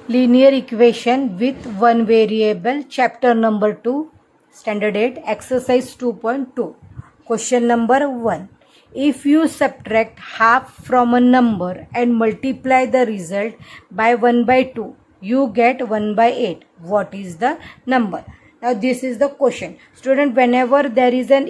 Linear equation with one variable, chapter number 2, standard 8, exercise 2.2. Question number 1. If you subtract half from a number and multiply the result by 1 by 2, you get 1 by 8. What is the number? Now this is the question. Student, whenever there is an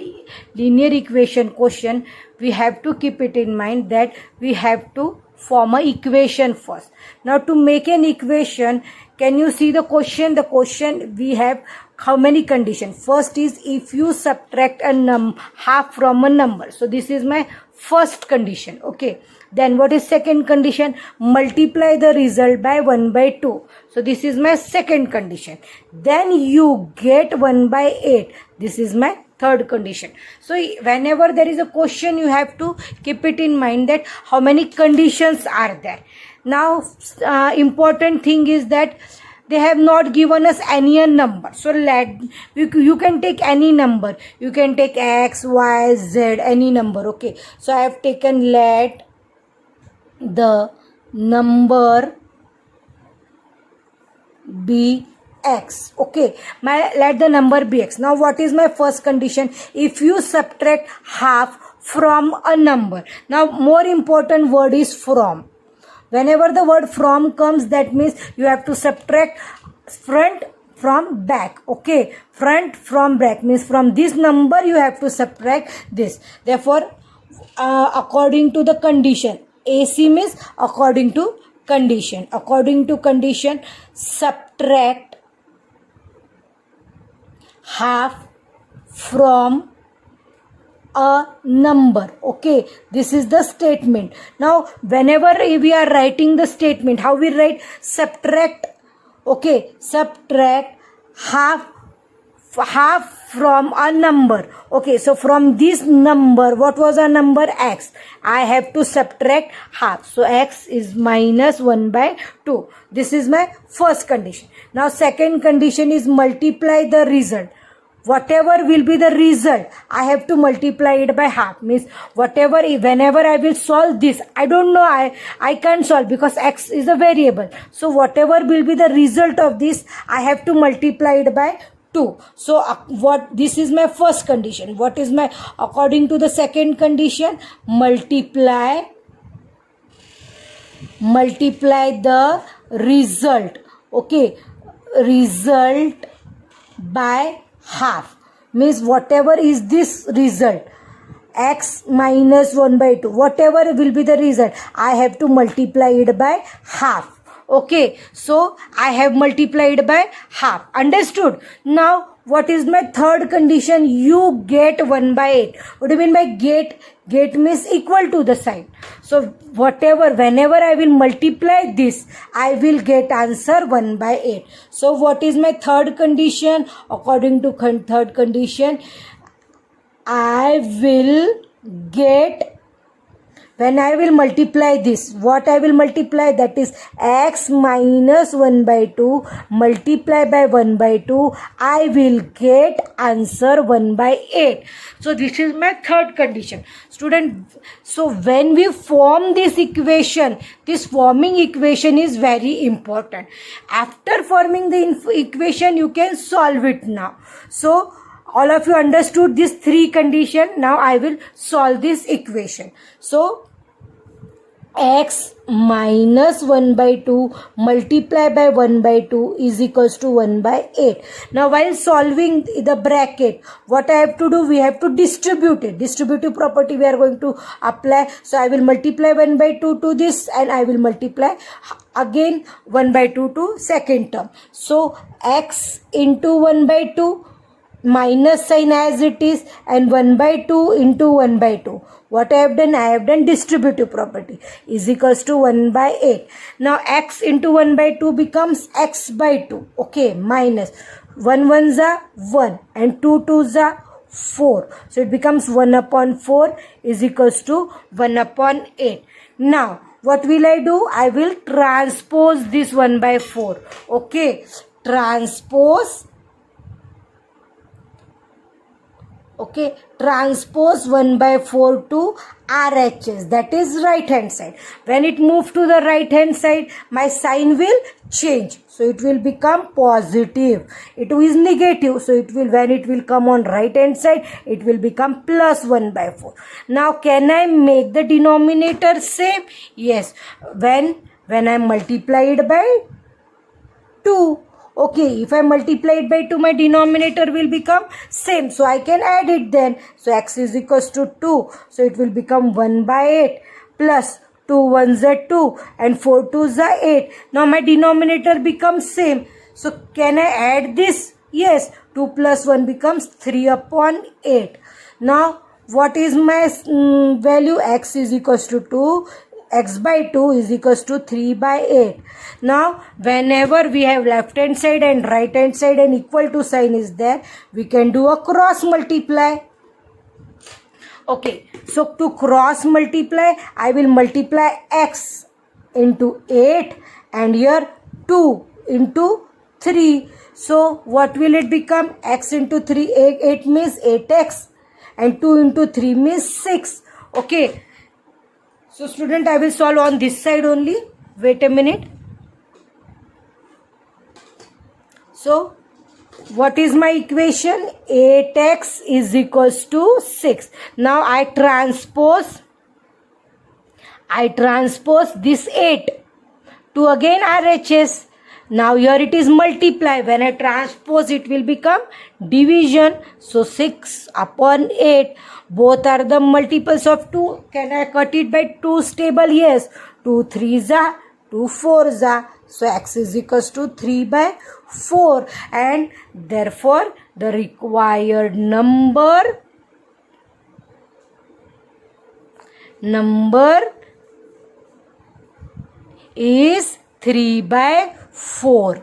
linear equation question, we have to keep it in mind that we have to form a equation first. Now to make an equation, can you see the question? The question we have how many conditions? First is if you subtract a half from a number. So this is my first condition. Okay. Then what is second condition? Multiply the result by 1 by 2. So this is my second condition. Then you get 1 by 8. This is my third condition. So whenever there is a question, you have to keep it in mind that how many conditions are there. Now important thing is that they have not given us any number. So you can take any number. You can take x, y, z, any number. Okay. So I have taken let the number be x. Okay, let the number be x. Now what is my first condition? If you subtract half from a number. Now more important word is from. Whenever the word from comes, that means you have to subtract front from back. Okay, front from back means from this number you have to subtract this. Therefore according to the condition, AC means according to condition. According to condition, subtract half from a number. Okay, this is the statement. Now whenever we are writing the statement, how we write? Subtract. Okay, subtract half from a number. Okay, so from this number, what was a number? X. I have to subtract half. So x is minus 1 by 2. This is my first condition. Now second condition is multiply the result. Whatever will be the result, I have to multiply it by half. Means whatever, whenever I will solve this, I don't know, I can't solve because x is a variable. So whatever will be the result of this, I have to multiply it by 2. So this is my first condition. What is my, according to the second condition, multiply the result. Okay, result by half. Means whatever is this result, x minus 1 by 2, whatever will be the result, I have to multiply it by half. Okay, so I have multiplied by half. Understood? Now what is my third condition? You get 1 by 8. What do you mean by get? Get means equal to the sign. So whatever, whenever I will multiply this, I will get answer 1 by 8. So what is my third condition? According to third condition, I will get, when I will multiply this, what I will multiply, that is x minus 1 by 2 multiply by 1 by 2, I will get answer 1 by 8. So this is my third condition. Student, so when we form this equation, this forming equation is very important. After forming the equation, you can solve it now. So all of you understood these three conditions. Now I will solve this equation. So x minus 1 by 2 multiply by 1 by 2 is equals to 1 by 8. Now while solving the bracket, what I have to do? We have to distribute it. Distributive property we are going to apply. So I will multiply 1 by 2 to this and I will multiply again 1 by 2 to second term. So x into 1 by 2 minus sign as it is and 1 by 2 into 1 by 2. What I have done? I have done distributive property is equals to 1 by 8. Now x into 1 by 2 becomes x by 2. Okay, minus 1 1s are 1 and 2 2s are 4. So it becomes 1 upon 4 is equals to 1 upon 8. Now what will I do? I will transpose this 1 by 4. Okay, transpose Okay, transpose 1 by 4 to RHS, that is right hand side. When it moves to the right hand side, my sign will change. So it will become positive. It is negative. So it will, when it will come on right hand side, it will become plus 1 by 4. Now can I make the denominator same? Yes. When I multiply it by 2. Okay, if I multiply it by 2, my denominator will become same. So I can add it then. So x is equals to 2. So it will become 1 by 8 plus 2 1s are 2 and 4 2s are 8. Now my denominator becomes same. So can I add this? Yes, 2 plus 1 becomes 3 upon 8. Now what is my value? X is equals to 2. X by 2 is equals to 3 by 8. Now whenever we have left hand side and right hand side and equal to sign is there, we can do a cross multiply. Okay, so to cross multiply, I will multiply x into 8 and here 2 into 3. So what will it become? X into 3, 8 means 8x and 2 into 3 means 6. Okay. So student, I will solve on this side only. Wait a minute. So what is my equation? 8x is equals to 6. Now I transpose this 8 to again RHS. Now here it is multiply. When I transpose, it will become division. So 6 upon 8. Both are the multiples of 2. Can I cut it by 2's table? Yes. 2 3s are, 2 4s are. So x is equals to 3 by 4. And therefore the required number is 3 by 4.